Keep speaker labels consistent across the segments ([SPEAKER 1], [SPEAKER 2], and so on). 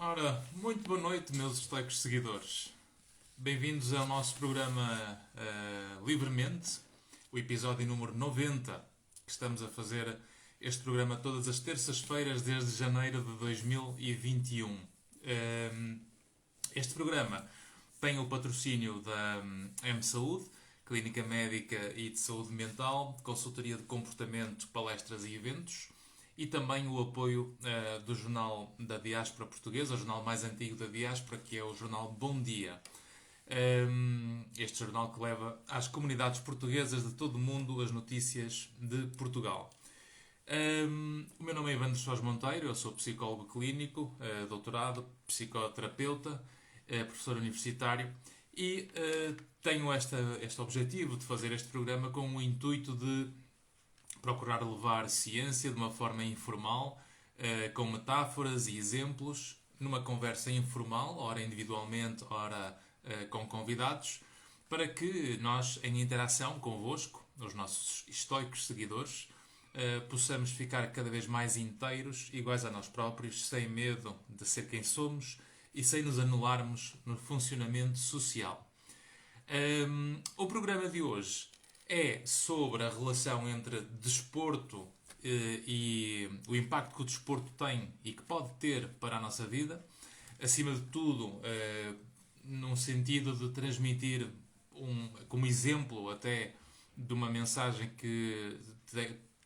[SPEAKER 1] Ora, muito boa noite, meus estoicos seguidores. Bem-vindos ao nosso programa Livremente, o episódio número 90, que estamos a fazer este programa todas as terças-feiras desde janeiro de 2021. Este programa tem o patrocínio da M-Saúde, Clínica Médica e de Saúde Mental, consultoria de comportamento, palestras e eventos, e também o apoio do jornal da Diáspora Portuguesa, o jornal mais antigo da Diáspora, que é o jornal Bom Dia. Este jornal que leva às comunidades portuguesas de todo o mundo as notícias de Portugal. O meu nome é Evandro Soares Monteiro, eu sou psicólogo clínico, doutorado, psicoterapeuta, professor universitário e tenho este objetivo de fazer este programa com o intuito de procurar levar ciência de uma forma informal, com metáforas e exemplos, numa conversa informal, ora individualmente, ora com convidados, para que nós, em interação convosco, os nossos estoicos seguidores, possamos ficar cada vez mais inteiros, iguais a nós próprios, sem medo de ser quem somos e sem nos anularmos no funcionamento social. O programa de hoje é sobre a relação entre desporto e o impacto que o desporto tem e que pode ter para a nossa vida. Acima de tudo, num sentido de transmitir como exemplo até de uma mensagem que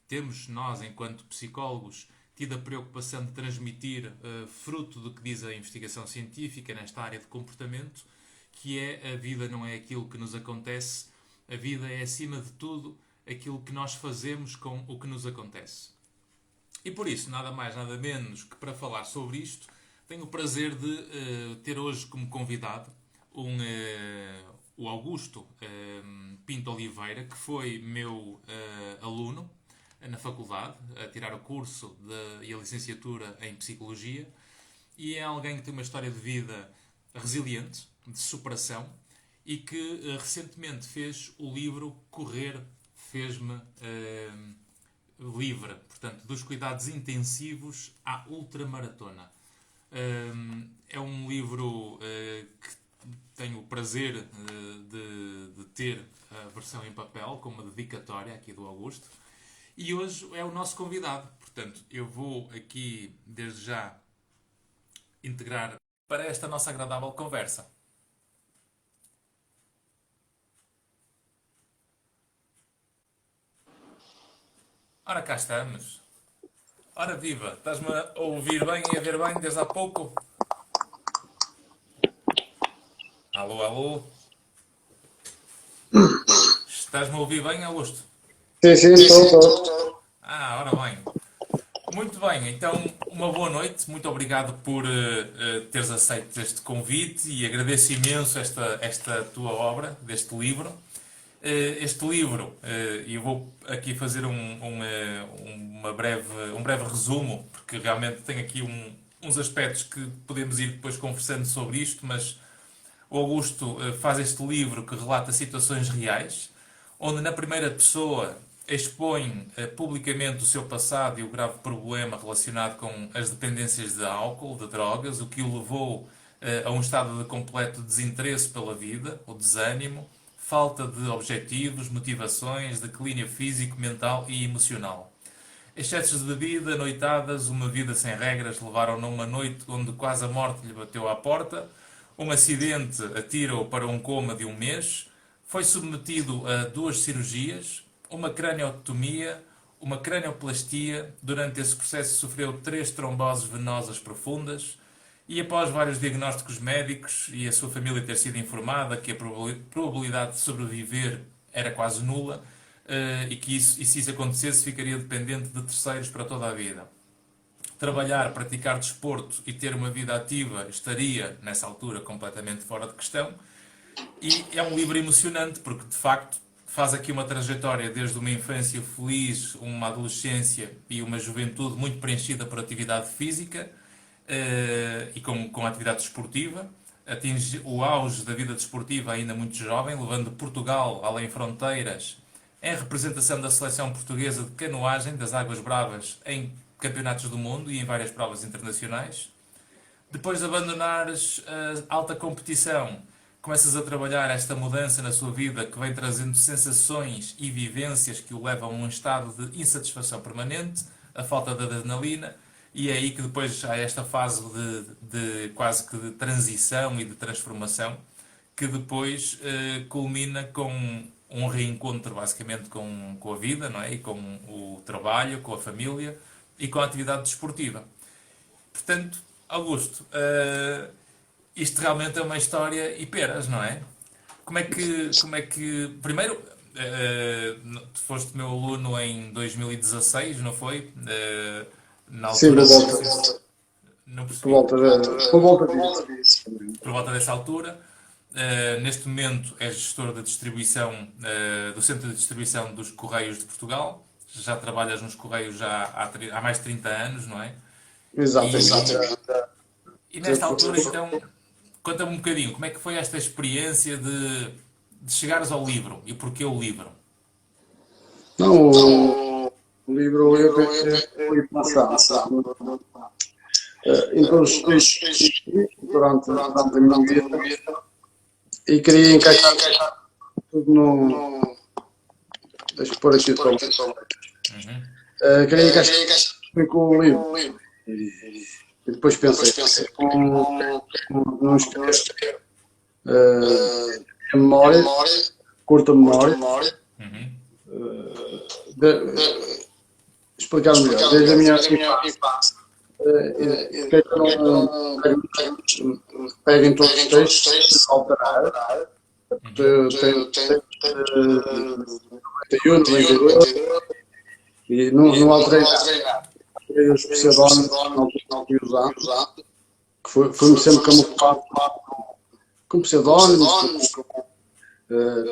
[SPEAKER 1] temos nós, enquanto psicólogos, tido a preocupação de transmitir fruto do que diz a investigação científica nesta área de comportamento, que é a vida não é aquilo que nos acontece, a vida é, acima de tudo, aquilo que nós fazemos com o que nos acontece. E por isso, nada mais, nada menos que para falar sobre isto, tenho o prazer de ter hoje como convidado o Augusto Pinto Oliveira, que foi meu aluno na faculdade, a tirar o curso e a licenciatura em Psicologia, e é alguém que tem uma história de vida resiliente, de superação, e que recentemente fez o livro Correr Fez-me Livre, portanto, dos cuidados intensivos à ultramaratona. É um livro que tenho o prazer de ter a versão em papel, com uma dedicatória aqui do Augusto, e hoje é o nosso convidado. Portanto, eu vou aqui, desde já, integrar para esta nossa agradável conversa. Ora, cá estamos. Ora, viva! Estás-me a ouvir bem e a ver bem desde há pouco? Alô, alô? Estás-me a ouvir bem, Augusto?
[SPEAKER 2] Sim, sim, estou.
[SPEAKER 1] Ora bem. Muito bem, então uma boa noite. Muito obrigado por teres aceito este convite e agradeço imenso esta tua obra, deste livro. Este livro, eu vou aqui fazer um breve resumo, porque realmente tem aqui uns aspectos que podemos ir depois conversando sobre isto, mas o Augusto faz este livro que relata situações reais, onde na primeira pessoa expõe publicamente o seu passado e o grave problema relacionado com as dependências de álcool, de drogas, o que o levou a um estado de completo desinteresse pela vida, o desânimo, falta de objetivos, motivações, declínio físico, mental e emocional. Excessos de bebida, noitadas, uma vida sem regras levaram-no a uma noite onde quase a morte lhe bateu à porta, um acidente atira-o para um coma de um mês, foi submetido a 2 cirurgias, uma craniotomia, uma cranioplastia. Durante esse processo sofreu 3 tromboses venosas profundas e após vários diagnósticos médicos e a sua família ter sido informada que a probabilidade de sobreviver era quase nula, e se isso acontecesse ficaria dependente de terceiros para toda a vida. Trabalhar, praticar desporto e ter uma vida ativa estaria, nessa altura, completamente fora de questão. E é um livro emocionante porque, de facto, faz aqui uma trajetória desde uma infância feliz, uma adolescência e uma juventude muito preenchida por atividade física e com atividade desportiva. Atinge o auge da vida desportiva ainda muito jovem, levando Portugal além fronteiras em representação da seleção portuguesa de canoagem das Águas Bravas em campeonatos do mundo e em várias provas internacionais. Depois de abandonares a alta competição, começas a trabalhar esta mudança na sua vida que vem trazendo sensações e vivências que o levam a um estado de insatisfação permanente, a falta de adrenalina, e é aí que depois há esta fase de quase que de transição e de transformação, que depois culmina com um reencontro basicamente com a vida, não é? E com o trabalho, com a família e com a atividade desportiva. Portanto, Augusto, isto realmente é uma história e peras, não é? Primeiro, tu foste meu aluno em 2016, não foi? Na
[SPEAKER 2] Sim,
[SPEAKER 1] altura, não sei se, não percebi.
[SPEAKER 2] por volta disso.
[SPEAKER 1] Por volta dessa altura. Neste momento és gestor de distribuição do Centro de Distribuição dos Correios de Portugal. Já trabalhas nos Correios já há mais de 30 anos, não é?
[SPEAKER 2] Exatamente.
[SPEAKER 1] E nesta altura, então, conta-me um bocadinho, como é que foi esta experiência de chegares ao livro e porquê o livro?
[SPEAKER 2] Não, o livro eu fui passado. Então, durante a minha vida e queria encaixar tudo no. Deixa eu pôr aqui o som. Queria encaixar tudo com o livro. E depois pensei, não escrever a memória, curta memória, explicar melhor, desde a minha infância. Porque não pego em todos os textos, alterar. Tenho 91, 92 e não alterei nada. Os pseudónimos não fui usando, que foi-me sempre camuflado com pseudónimos,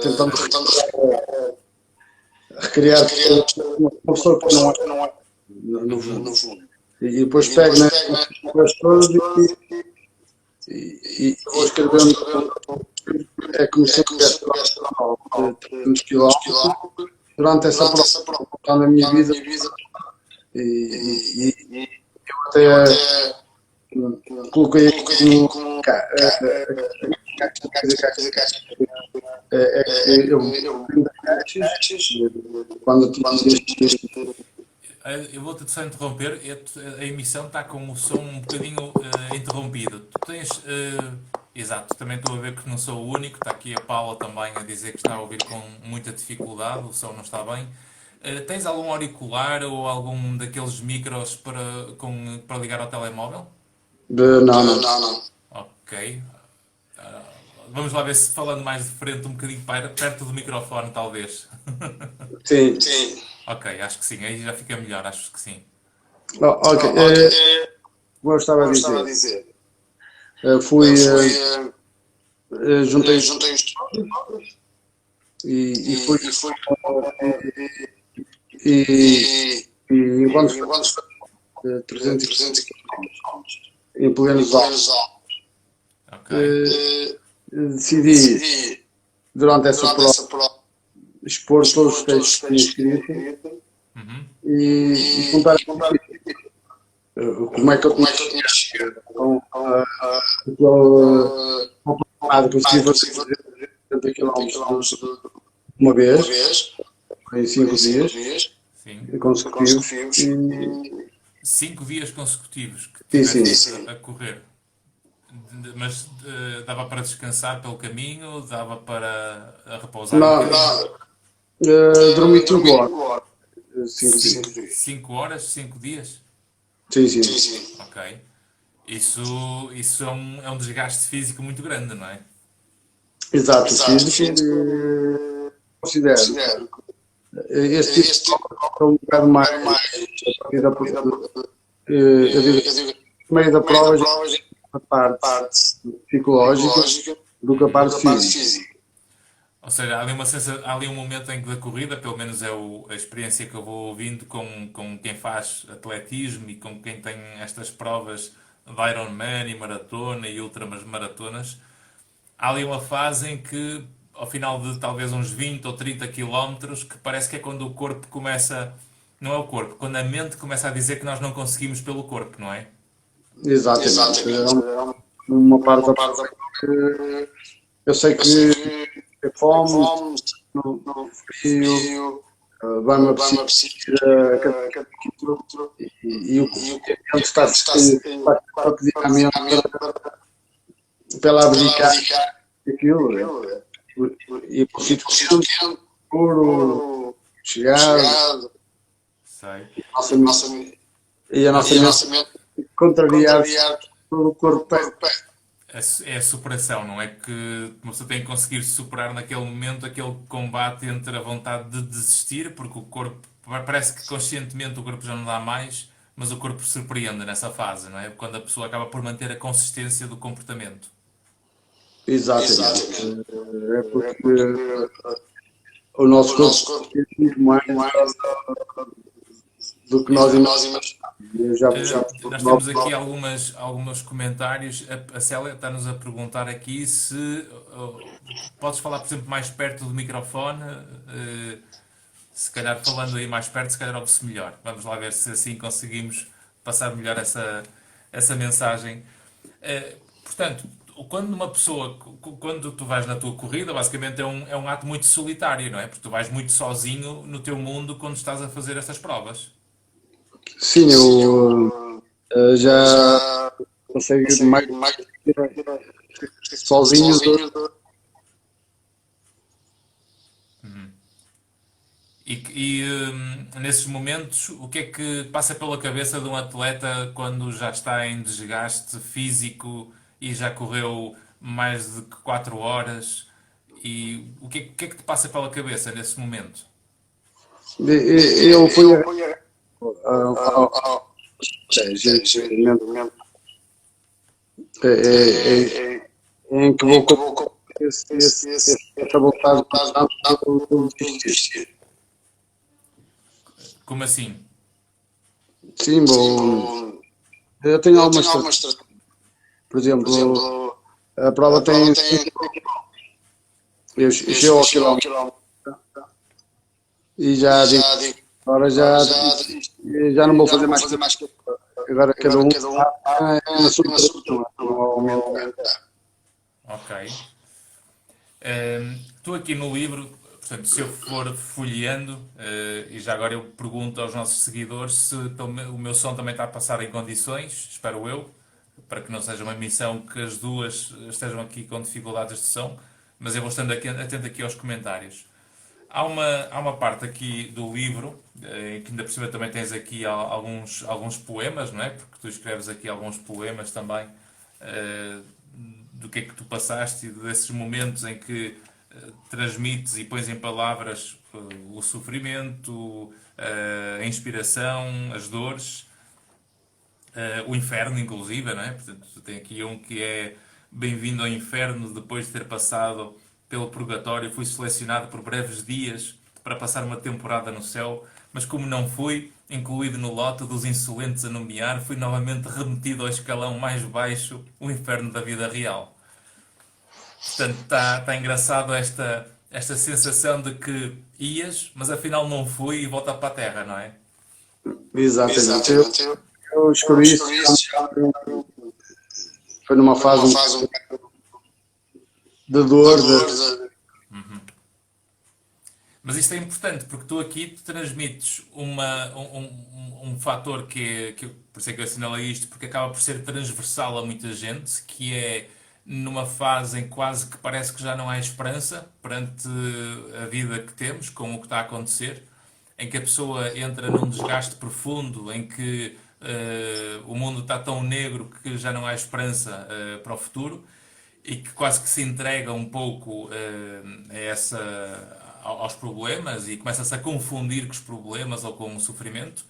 [SPEAKER 2] tentando recriar uma pessoa que não é, no fundo. E depois pego nas coisas e vou escrevendo. É como se eu tivesse de 300 km durante essa prova na minha vida. E eu até coloquei aqui como eu vim caixas quando
[SPEAKER 1] Eu vou-te só interromper, a emissão está com o som um bocadinho interrompido. Tu tens. Exato, também estou a ver que não sou o único, está aqui a Paula também a dizer que está a ouvir com muita dificuldade, o som não está bem. Tens algum auricular ou algum daqueles micros para ligar ao telemóvel?
[SPEAKER 2] Não.
[SPEAKER 1] Ok. Vamos lá ver se falando mais de frente, um bocadinho perto do microfone, talvez.
[SPEAKER 2] Sim.
[SPEAKER 1] Ok, acho que sim, aí já fica melhor, acho que sim.
[SPEAKER 2] Ok. Como eu estava a dizer, fui. Juntei os e fui. E enquanto 300 km em plenos Alpes, decidi durante essa prova expor todos os textos que tinha escrito e contar como é que eu tinha chegado ao consegui fazer 70 km uma vez, em 5 dias consecutivos.
[SPEAKER 1] 5 dias consecutivos que
[SPEAKER 2] tiveste
[SPEAKER 1] a correr. Mas dava para descansar pelo caminho? Dava para repousar?
[SPEAKER 2] Dormi 5 horas.
[SPEAKER 1] 5 horas, 5 dias?
[SPEAKER 2] Sim.
[SPEAKER 1] Ok. Isso é um desgaste físico muito grande, não é?
[SPEAKER 2] Exato. Considero este tipo é um bocado mais eu digo, no meio da prova a parte psicológica do que a parte física.
[SPEAKER 1] Ou seja, há ali um momento em que da corrida, pelo menos é a experiência que eu vou ouvindo com quem faz atletismo e com quem tem estas provas de Ironman e maratona e ultramaratonas, há ali uma fase em que, ao final de talvez uns 20 ou 30 quilómetros, que parece que é quando o corpo começa... Não é o corpo, quando a mente começa a dizer que nós não conseguimos pelo corpo, não é?
[SPEAKER 2] Exatamente. Uma parte da parte que eu sei que é fome, no frio, vai-me apetecer cada quilo e o corpo está rapidamente para ela abdicar aquilo. E para o sítio quente, puro, chegado,
[SPEAKER 1] Sei.
[SPEAKER 2] e a nossa mente contrariar todo o corpo pede.
[SPEAKER 1] É a superação, não é? Que uma pessoa tem que conseguir superar naquele momento aquele combate entre a vontade de desistir, porque o corpo, parece que conscientemente o corpo já não dá mais, mas o corpo surpreende nessa fase, não é? Quando a pessoa acaba por manter a consistência do comportamento.
[SPEAKER 2] Exatamente. É porque o nosso corpo é muito mais do que nós imaginamos.
[SPEAKER 1] Nós temos aqui alguns comentários. A Célia está-nos a perguntar aqui se podes falar, por exemplo, mais perto do microfone. Se calhar falando aí mais perto, se calhar ouve-se melhor. Vamos lá ver se assim conseguimos passar melhor essa mensagem. Portanto, quando uma pessoa, quando tu vais na tua corrida, basicamente é um ato muito solitário, não é? Porque tu vais muito sozinho no teu mundo quando estás a fazer estas provas.
[SPEAKER 2] Sim, eu já passei mais sozinho.
[SPEAKER 1] Nesses momentos, o que é que passa pela cabeça de um atleta quando já está em desgaste físico e já correu mais de 4 horas? E o que é que te passa pela cabeça nesse momento?
[SPEAKER 2] Eu fui em que vou com essa vontade de desistir.
[SPEAKER 1] Como assim?
[SPEAKER 2] Sim, bom. Eu tenho algumas estratégias. Por exemplo, a prova tem. Eu chego ao quilómetro e já digo, agora já não vou fazer mais que agora cada um na sua produção, aumentar.
[SPEAKER 1] Ok. Tu aqui no livro, portanto, se eu for folheando, e já agora eu pergunto aos nossos seguidores se o meu som também está a passar em condições, espero eu, para que não seja uma missão que as duas estejam aqui com dificuldades de som, mas eu vou estando atento aqui aos comentários. Há uma parte aqui do livro, que ainda por cima também tens aqui alguns poemas, não é? Porque tu escreves aqui alguns poemas também, do que é que tu passaste e desses momentos em que transmites e pões em palavras o sofrimento, a inspiração, as dores, o inferno, inclusive, não é? Portanto, tem aqui um que é bem-vindo ao inferno depois de ter passado pelo purgatório, fui selecionado por breves dias para passar uma temporada no céu, mas como não fui incluído no lote dos insolentes a nomear, fui novamente remetido ao escalão mais baixo, o inferno da vida real. Portanto, está engraçado esta sensação de que ias, mas afinal não fui e volta para a terra, não é?
[SPEAKER 2] Exatamente. Eu escolhi isso. Foi numa fase de dor.
[SPEAKER 1] Mas isto é importante porque tu aqui transmites um fator que por isso é que eu assinalei isto, porque acaba por ser transversal a muita gente, que é numa fase em quase que parece que já não há esperança perante a vida que temos, com o que está a acontecer, em que a pessoa entra num desgaste profundo, em que o mundo está tão negro que já não há esperança para o futuro e que quase que se entrega um pouco aos problemas e começa-se a confundir com os problemas ou com o sofrimento,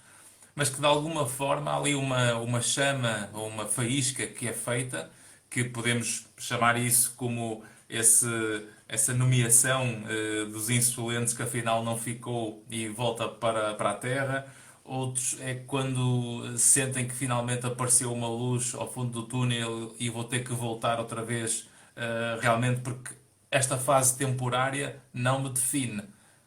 [SPEAKER 1] mas que de alguma forma há ali uma chama ou uma faísca que é feita, que podemos chamar isso como essa nomeação dos insolentes que afinal não ficou e volta para a Terra. Outros é quando sentem que finalmente apareceu uma luz ao fundo do túnel e vou ter que voltar outra vez, realmente porque esta fase temporária não me define.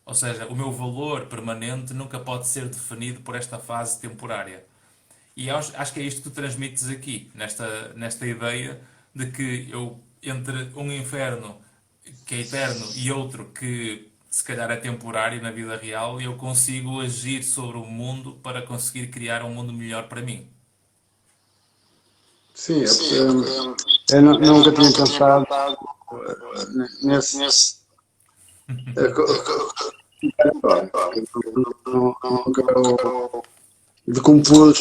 [SPEAKER 1] Ou seja, o meu valor permanente nunca pode ser definido por esta fase temporária. E acho que é isto que tu transmites aqui, nesta ideia de que eu, entre um inferno que é eterno e outro que se calhar é temporário na vida real, eu consigo agir sobre o mundo para conseguir criar um mundo melhor para mim.
[SPEAKER 2] Sim, eu nunca tinha pensado nesse. Agora, nunca decompus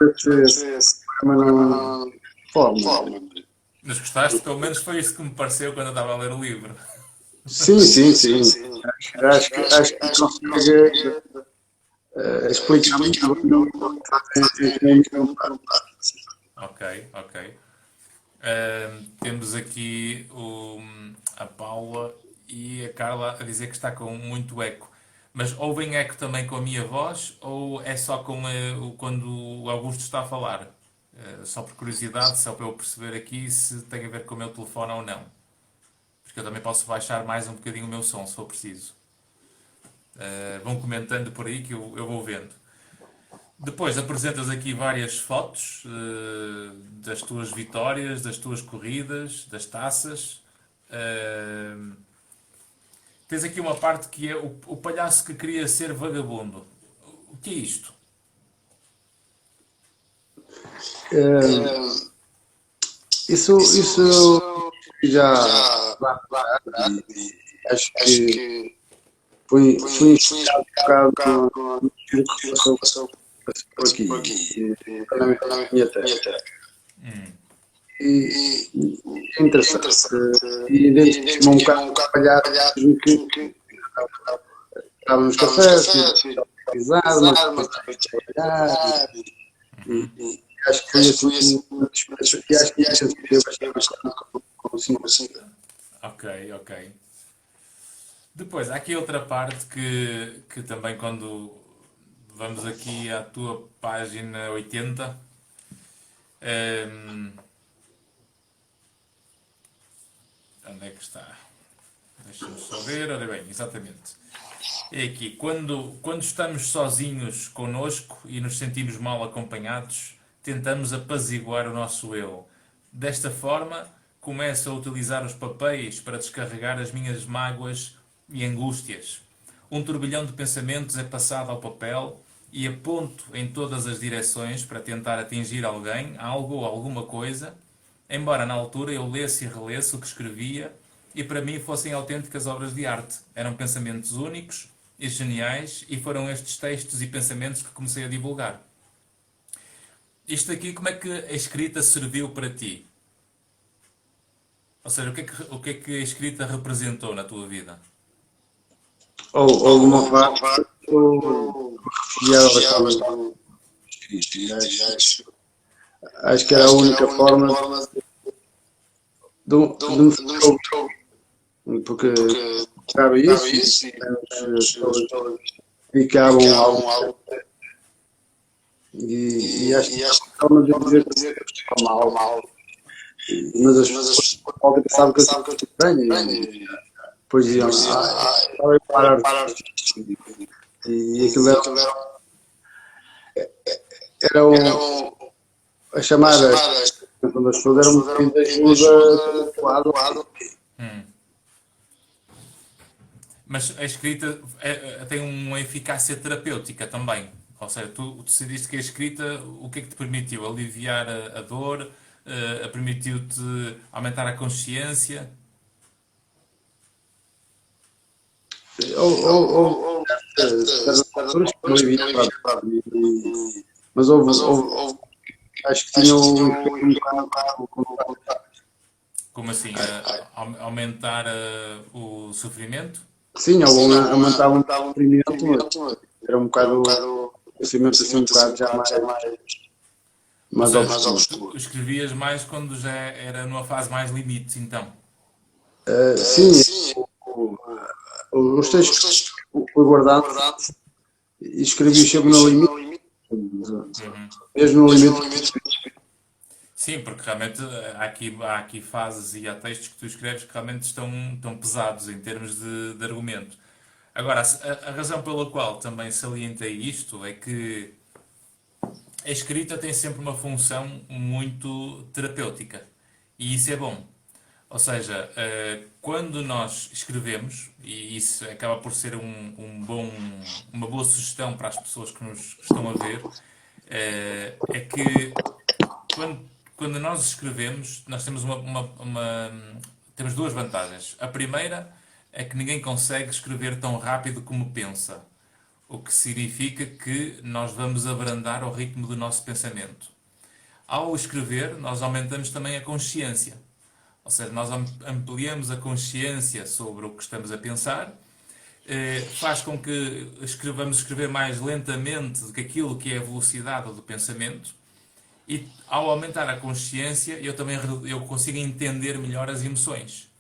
[SPEAKER 2] esse problema na forma.
[SPEAKER 1] Mas gostaste? Pelo menos foi isso que me pareceu quando eu estava a ler o livro.
[SPEAKER 2] Sim, sim, sim. Acho que consegue explicar muito bem o que fazem
[SPEAKER 1] Ok, ok. Temos aqui a Paula e a Carla a dizer que está com muito eco. Mas ouvem eco também com a minha voz ou é só com quando o Augusto está a falar? Só por curiosidade, só para eu perceber aqui se tem a ver com o meu telefone ou não. Porque eu também posso baixar mais um bocadinho o meu som, se for preciso. Vão comentando por aí que eu vou vendo. Depois apresentas aqui várias fotos das tuas vitórias, das tuas corridas, das taças. Tens aqui uma parte que é o palhaço que queria ser vagabundo. O que é isto?
[SPEAKER 2] Isso já e acho que fui inspirado um bocado no que passou por aqui, na minha terra. E é interessante. E identifico-me um bocado com o palhaço que estava nos cafés, pesquisar, mas depois trabalhar. E acho que foi assim e acho que identifiquei bastante com o senhor.
[SPEAKER 1] Ok, ok. Depois, há aqui outra parte que também quando vamos aqui à tua página 80, onde é que está? Deixa-me só ver, ora bem, exatamente. É aqui, quando estamos sozinhos connosco e nos sentimos mal acompanhados, tentamos apaziguar o nosso eu. Desta forma, começo a utilizar os papéis para descarregar as minhas mágoas e angústias. Um turbilhão de pensamentos é passado ao papel e aponto em todas as direções para tentar atingir alguém, algo ou alguma coisa, embora na altura eu lesse e relesse o que escrevia e para mim fossem autênticas obras de arte. Eram pensamentos únicos e geniais e foram estes textos e pensamentos que comecei a divulgar. Isto aqui, como é que a escrita serviu para ti? Ou seja, o que é que a escrita representou na tua vida?
[SPEAKER 2] Ou de uma parte, ou refugiava bastante escrito. Acho que era a única forma de me ficar ouvido, porque estava isso e as pessoas dedicavam algo e acho que é uma forma de dizer que está mal, mas as pessoas podem pensar que eu estou estranho e depois diziam, estava a parar e aquilo era a chamar quando as pessoas eram um bocadinho de ajuda do lado.
[SPEAKER 1] Mas a escrita tem uma eficácia terapêutica também. Ou seja, tu decidiste que a escrita, o que é que te permitiu? Aliviar a dor? Permitiu-te aumentar a consciência?
[SPEAKER 2] Ou certas alturas que não evitava, mas houve acho que tinha um efeito um bocado.
[SPEAKER 1] Como assim? Aumentar o sofrimento?
[SPEAKER 2] Sim, aumentava um bocado o sofrimento, era um bocado o conhecimento assim um bocado já
[SPEAKER 1] Ou
[SPEAKER 2] mais
[SPEAKER 1] seja,
[SPEAKER 2] obscuro.
[SPEAKER 1] tu escrevias mais quando já era numa fase mais limite, então.
[SPEAKER 2] Sim, os textos que fui guardando e escrevi sempre no limite, mesmo no limite.
[SPEAKER 1] Sim, porque realmente há aqui fases e há textos que tu escreves que realmente estão pesados em termos de argumento. Agora, a razão pela qual também salientei isto é que a escrita tem sempre uma função muito terapêutica. E isso é bom. Ou seja, quando nós escrevemos, e isso acaba por ser uma boa sugestão para as pessoas que nos estão a ver, é que quando, quando nós escrevemos, nós temos temos duas vantagens. A primeira é que ninguém consegue escrever tão rápido como pensa, o que significa que nós vamos abrandar ao ritmo do nosso pensamento. Ao escrever, nós aumentamos também a consciência. Ou seja, nós ampliamos a consciência sobre o que estamos a pensar, faz com que vamos escrever mais lentamente do que aquilo que é a velocidade do pensamento, e ao aumentar a consciência, eu consigo entender melhor as emoções.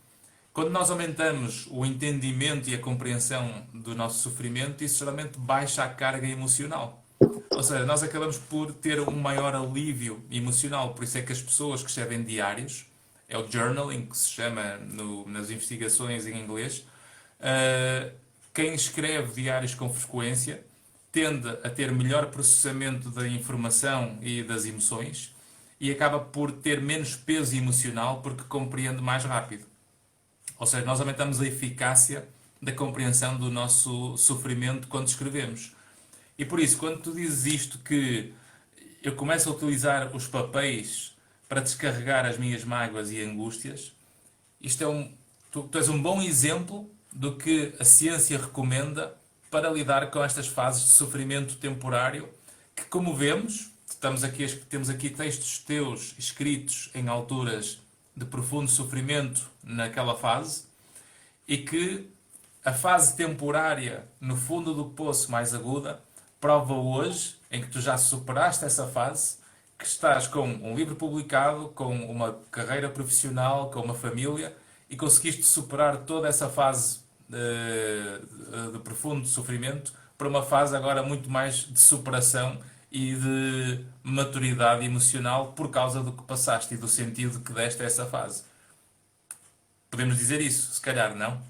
[SPEAKER 1] Quando nós aumentamos o entendimento e a compreensão do nosso sofrimento, isso geralmente baixa a carga emocional. Ou seja, nós acabamos por ter um maior alívio emocional. Por isso é que as pessoas que escrevem diários, é o journaling que se chama nas investigações em inglês, quem escreve diários com frequência tende a ter melhor processamento da informação e das emoções e acaba por ter menos peso emocional porque compreende mais rápido. Ou seja, nós aumentamos a eficácia da compreensão do nosso sofrimento quando escrevemos. E por isso, quando tu dizes isto, que eu começo a utilizar os papéis para descarregar as minhas mágoas e angústias, isto tu és um bom exemplo do que a ciência recomenda para lidar com estas fases de sofrimento temporário, que, como vemos, temos aqui textos teus escritos em alturas de profundo sofrimento naquela fase, e que a fase temporária no fundo do poço mais aguda prova hoje, em que tu já superaste essa fase, que estás com um livro publicado, com uma carreira profissional, com uma família, e conseguiste superar toda essa fase de profundo sofrimento para uma fase agora muito mais de superação e de maturidade emocional por causa do que passaste e do sentido que deste a essa fase. Podemos dizer isso, se calhar, não?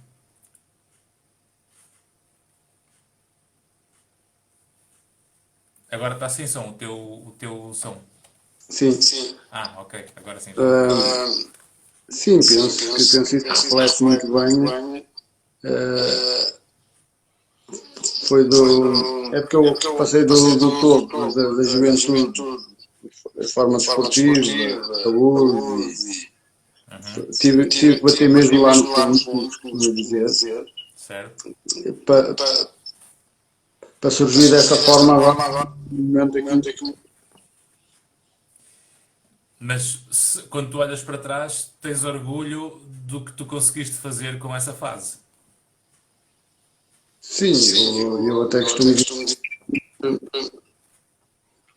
[SPEAKER 1] Agora está sem som, o teu som.
[SPEAKER 2] Sim.
[SPEAKER 1] Ah, ok, agora sim.
[SPEAKER 2] Sim, penso que isso reflete muito bem. Foi do. É porque eu passei do topo da juventude, de forma desportiva, saúde. Tive que bater mesmo lá no fundo, como costumo dizer, para surgir dessa forma agora, no momento aqui.
[SPEAKER 1] Mas quando tu olhas para trás, tens orgulho do que tu conseguiste fazer com essa fase?
[SPEAKER 2] Sim, eu até costumo dizer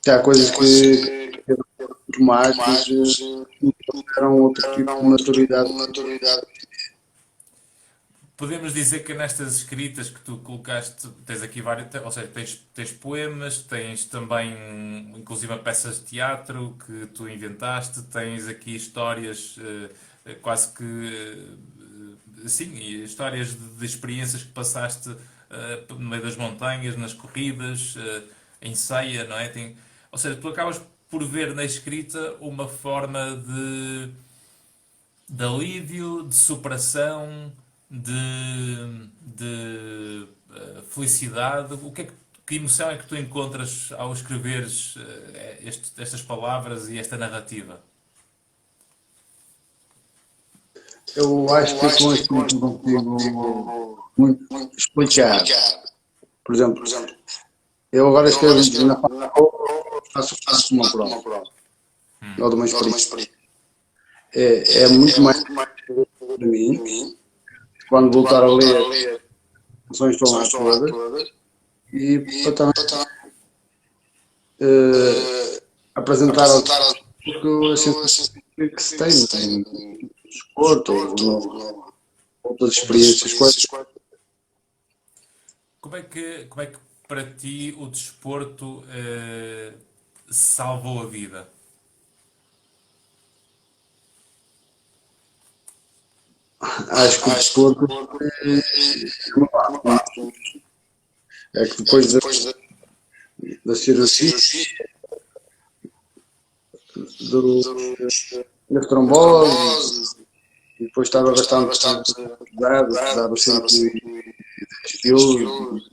[SPEAKER 2] que há coisas que automáticos eram outro tipo de maturidade.
[SPEAKER 1] Podemos dizer que nestas escritas que tu colocaste, tens aqui vários, ou seja, tens poemas, tens também, inclusive, peças de teatro que tu inventaste, tens aqui histórias quase que, sim, histórias de experiências que passaste no meio das montanhas, nas corridas, em ceia, não é? Ou seja, tu acabas por ver na escrita uma forma de alívio, de superação, de felicidade. Que emoção é que tu encontras ao escreveres estas palavras e esta narrativa?
[SPEAKER 2] Eu acho que com este não consigo muito explicar. Por exemplo, eu agora escrevo na faço uma prova. Ou de uma experiência. É muito mais para mim. Quando voltar a ler, as ações estão lá todas. E para também apresentar ao público a sensação que se tem no desporto ou outras experiências.
[SPEAKER 1] Como é que para ti o desporto salvou a vida?
[SPEAKER 2] Acho que o desporto é uma parte. É que depois da cirurgia das trombose, e depois estava bastante pesado, pesava 110 quilos,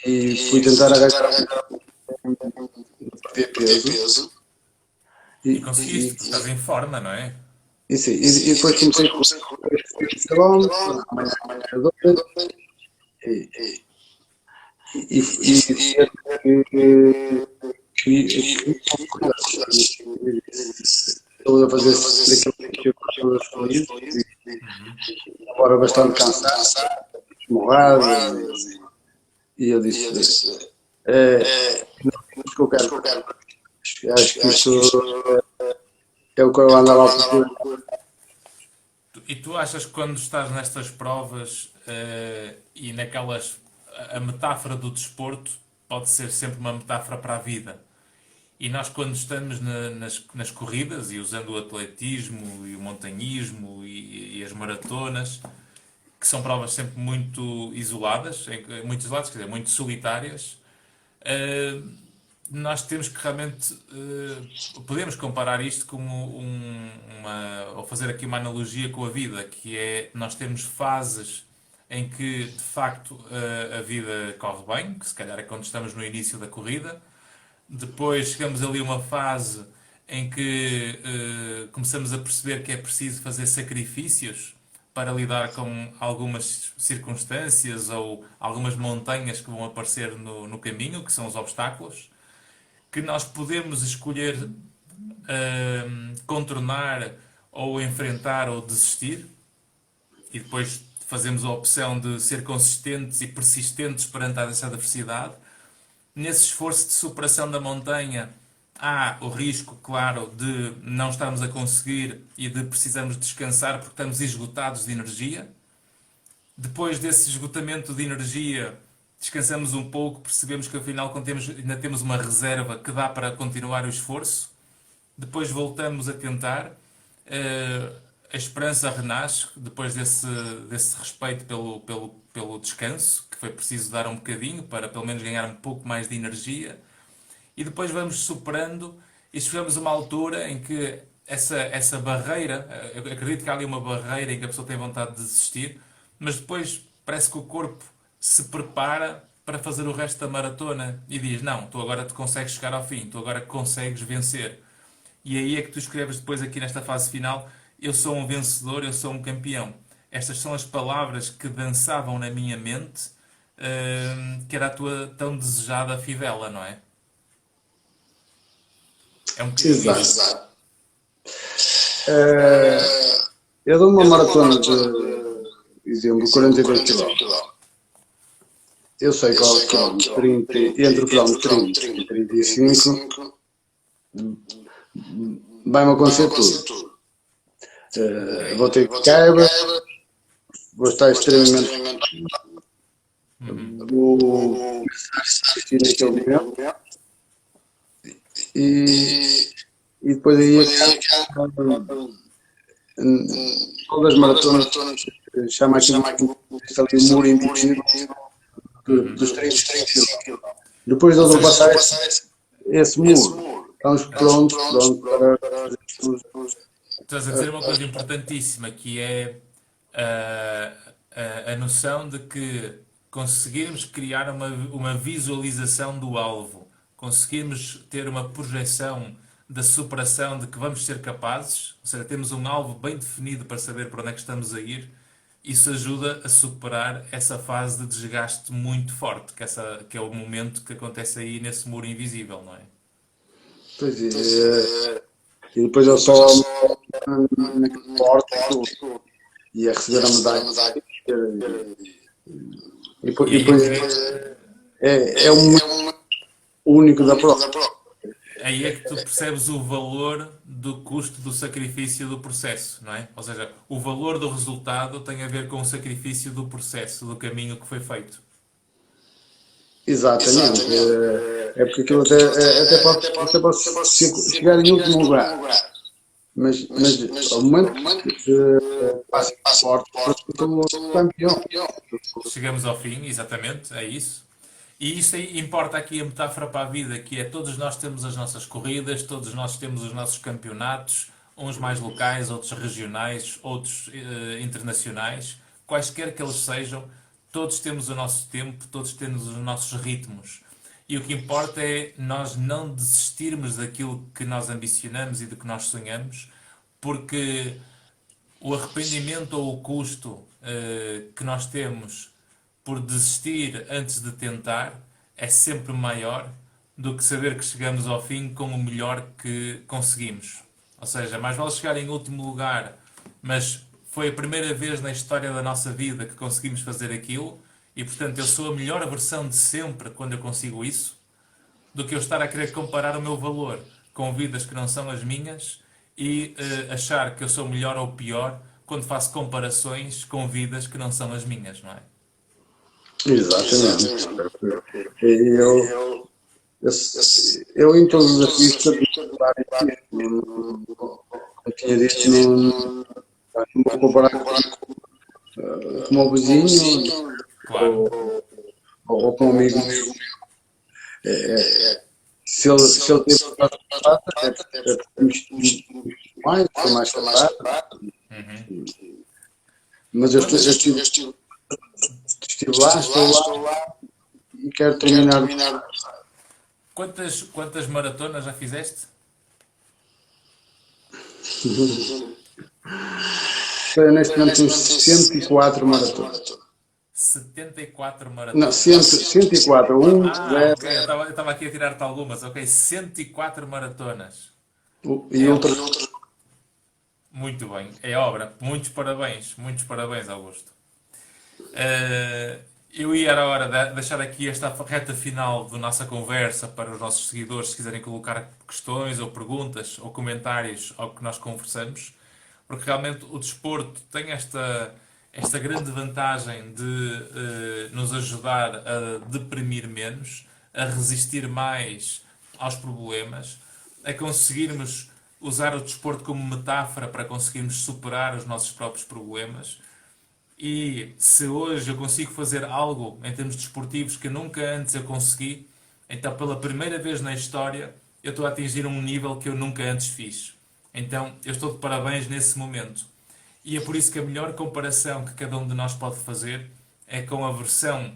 [SPEAKER 2] e fui tentar agachar perder peso.
[SPEAKER 1] E conseguiste, estás em forma, não é?
[SPEAKER 2] E depois comecei com 5 km, amanhã estou a fazer aquilo que eu gosto das coisas, agora bastante cansado, esmorrado, e eu disse, é o que eu quero. Acho que isto é o que eu andava a procurar.
[SPEAKER 1] E tu achas que quando estás nestas provas e naquelas. A metáfora do desporto pode ser sempre uma metáfora para a vida. E nós, quando estamos nas corridas, e usando o atletismo e o montanhismo e as maratonas, que são provas sempre muito isoladas, quer dizer, muito solitárias, nós temos que realmente podemos comparar isto como ou fazer aqui uma analogia com a vida, que é nós temos fases em que de facto a vida corre bem, que se calhar é quando estamos no início da corrida. Depois chegamos ali a uma fase em que começamos a perceber que é preciso fazer sacrifícios para lidar com algumas circunstâncias ou algumas montanhas que vão aparecer no caminho, que são os obstáculos, que nós podemos escolher contornar ou enfrentar ou desistir, e depois fazemos a opção de ser consistentes e persistentes perante essa adversidade. Nesse esforço de superação da montanha, há o risco, claro, de não estarmos a conseguir e de precisarmos descansar porque estamos esgotados de energia. Depois desse esgotamento de energia, descansamos um pouco, percebemos que afinal ainda temos uma reserva que dá para continuar o esforço. Depois voltamos a tentar. A esperança renasce depois desse respeito pelo descanso, que foi preciso dar um bocadinho para pelo menos ganhar um pouco mais de energia. E depois vamos superando e chegamos a uma altura em que essa barreira, eu acredito que há ali uma barreira em que a pessoa tem vontade de desistir, mas depois parece que o corpo se prepara para fazer o resto da maratona e diz, não, tu agora te consegues chegar ao fim, tu agora consegues vencer. E aí é que tu escreves depois aqui nesta fase final, eu sou um vencedor, eu sou um campeão. Estas são as palavras que dançavam na minha mente, que era a tua tão desejada fivela, não é? É um bocadinho isso.
[SPEAKER 2] Exato. Eu dou uma maratona de, exemplo, 42 km. Eu sei que ao quilómetro 30, entre o quilómetro 30 e 35, vai-me acontecer tudo. Vou ter quebra, vou estar extremamente. Vou assistir naquele momento. E depois aí todas as maratonas chama aqui um muro invisível dos 30 km. Depois de ultrapassar esse muro, estamos prontos para.
[SPEAKER 1] Estás a dizer uma coisa importantíssima, que é a noção de que conseguirmos criar uma visualização do alvo, conseguirmos ter uma projeção da superação de que vamos ser capazes, ou seja, temos um alvo bem definido para saber para onde é que estamos a ir, isso ajuda a superar essa fase de desgaste muito forte, que é o momento que acontece aí nesse muro invisível, não é?
[SPEAKER 2] Pois é. E depois eu só naquele porto e a receber a medalha. E depois é um único da prova.
[SPEAKER 1] Aí é que tu percebes o valor do custo do sacrifício do processo, não é? Ou seja, o valor do resultado tem a ver com o sacrifício do processo, do caminho que foi feito.
[SPEAKER 2] Exatamente. É porque aquilo até pode chegar em último lugar. Mas ao momento que passa forte, sou campeão.
[SPEAKER 1] Chegamos ao fim, exatamente, é isso. E isso aí importa aqui a metáfora para a vida, que é todos nós temos as nossas corridas, todos nós temos os nossos campeonatos, uns mais locais, outros regionais, outros internacionais, quaisquer que eles sejam, todos temos o nosso tempo, todos temos os nossos ritmos. E o que importa é nós não desistirmos daquilo que nós ambicionamos e do que nós sonhamos, porque o arrependimento ou o custo que nós temos por desistir antes de tentar é sempre maior do que saber que chegamos ao fim com o melhor que conseguimos. Ou seja, mais vale chegar em último lugar, mas foi a primeira vez na história da nossa vida que conseguimos fazer aquilo e, portanto, eu sou a melhor versão de sempre quando eu consigo isso, do que eu estar a querer comparar o meu valor com vidas que não são as minhas e achar que eu sou melhor ou pior quando faço comparações com vidas que não são as minhas, não é?
[SPEAKER 2] Exatamente. Eu, eu, eu em todos os desafios como eu tinha dito, não vou comparar com o meu vizinho
[SPEAKER 1] Claro.
[SPEAKER 2] ou com um amigo. Se ele teve mais capaz, mas eu estive lá, estou lá e quero terminar.
[SPEAKER 1] Quantas maratonas já fizeste?
[SPEAKER 2] Neste momento temos 104 maratonas.
[SPEAKER 1] 74
[SPEAKER 2] Não,
[SPEAKER 1] maratonas.
[SPEAKER 2] 104. 1,
[SPEAKER 1] Ok, eu estava aqui a tirar-te algumas. Ok, 104 maratonas.
[SPEAKER 2] e outras.
[SPEAKER 1] Muito bem, é obra. Muitos parabéns, Augusto. Eu ia era a hora de deixar aqui esta reta final da nossa conversa para os nossos seguidores, se quiserem colocar questões ou perguntas ou comentários ao que nós conversamos, porque realmente o desporto tem esta grande vantagem de nos ajudar a deprimir menos, a resistir mais aos problemas, a conseguirmos usar o desporto como metáfora para conseguirmos superar os nossos próprios problemas. E se hoje eu consigo fazer algo em termos desportivos que nunca antes eu consegui, então pela primeira vez na história eu estou a atingir um nível que eu nunca antes fiz. Então eu estou de parabéns nesse momento. E é por isso que a melhor comparação que cada um de nós pode fazer é com a versão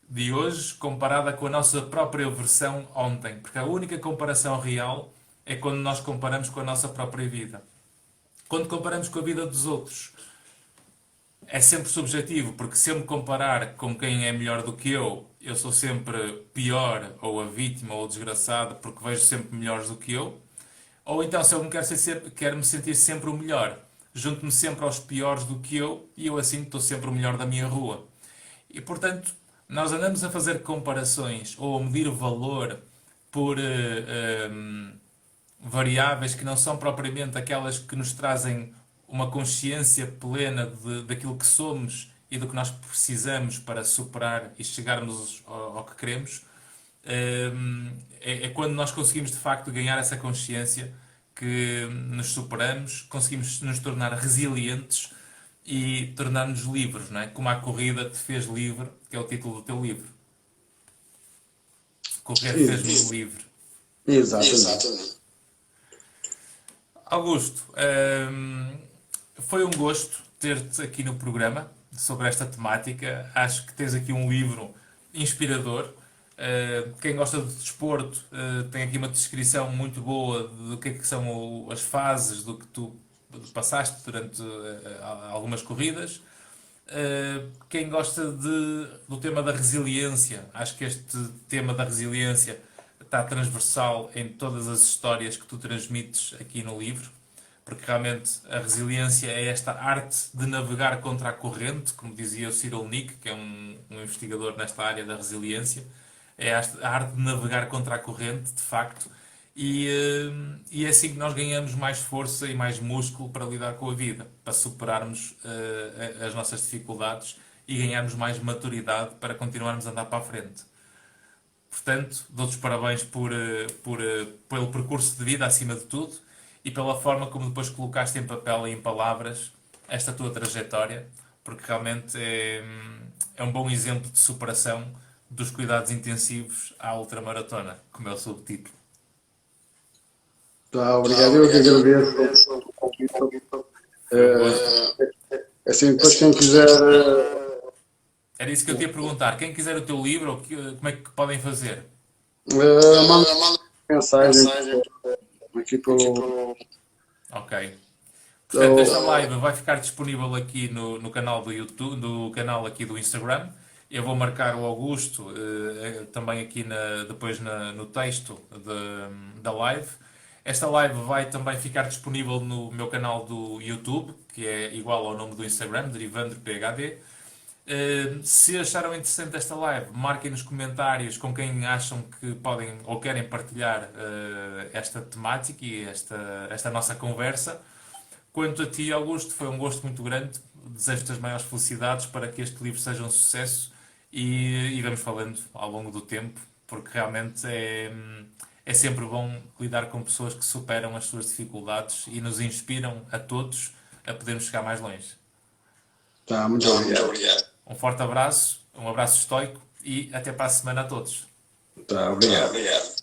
[SPEAKER 1] de hoje comparada com a nossa própria versão ontem. Porque a única comparação real é quando nós comparamos com a nossa própria vida. Quando comparamos com a vida dos outros, é sempre subjetivo, porque se eu me comparar com quem é melhor do que eu sou sempre pior, ou a vítima, ou o desgraçado, porque vejo sempre melhores do que eu. Ou então, se eu me quero me sentir sempre o melhor, junto-me sempre aos piores do que eu, e eu assim estou sempre o melhor da minha rua. E, portanto, nós andamos a fazer comparações, ou a medir valor por variáveis que não são propriamente aquelas que nos trazem uma consciência plena daquilo que somos e do que nós precisamos para superar e chegarmos ao que queremos, é quando nós conseguimos de facto ganhar essa consciência que nos superamos, conseguimos nos tornar resilientes e tornar-nos livres, não é? Como a corrida te fez livre, que é o título do teu livro. Correr fez-me livre.
[SPEAKER 2] Exatamente.
[SPEAKER 1] Augusto, foi um gosto ter-te aqui no programa sobre esta temática. Acho que tens aqui um livro inspirador. Quem gosta de desporto tem aqui uma descrição muito boa do que é que são as fases do que tu passaste durante algumas corridas. Quem gosta do tema da resiliência, acho que este tema da resiliência está transversal em todas as histórias que tu transmites aqui no livro, porque realmente a resiliência é esta arte de navegar contra a corrente, como dizia o Cyril Nick, que é um investigador nesta área da resiliência, é a arte de navegar contra a corrente, de facto, e é assim que nós ganhamos mais força e mais músculo para lidar com a vida, para superarmos as nossas dificuldades e ganharmos mais maturidade para continuarmos a andar para a frente. Portanto, dou-te os parabéns pelo percurso de vida, acima de tudo, e pela forma como depois colocaste em papel e em palavras esta tua trajetória, porque realmente é um bom exemplo de superação dos cuidados intensivos à ultramaratona, como é o subtítulo.
[SPEAKER 2] Tá, obrigado, eu que agradeço o convite. Assim, depois quem quiser.
[SPEAKER 1] Era isso que eu te ia perguntar. Quem quiser o teu livro, como é que podem fazer?
[SPEAKER 2] Manda mensagem aqui pelo.
[SPEAKER 1] Ok. Portanto, esta live vai ficar disponível aqui no canal do YouTube, no canal aqui do Instagram. Eu vou marcar o Augusto também aqui depois no texto da live. Esta live vai também ficar disponível no meu canal do YouTube, que é igual ao nome do Instagram, DerivandroPHD. Se acharam interessante esta live, marquem nos comentários com quem acham que podem ou querem partilhar esta temática e esta nossa conversa. Quanto a ti, Augusto, foi um gosto muito grande. Desejo-te as maiores felicidades para que este livro seja um sucesso e vamos falando ao longo do tempo, porque realmente é sempre bom lidar com pessoas que superam as suas dificuldades e nos inspiram a todos a podermos chegar mais longe.
[SPEAKER 2] Tá, muito obrigado.
[SPEAKER 1] Um forte abraço, um abraço estoico e até para a semana a todos.
[SPEAKER 2] Tá, obrigado.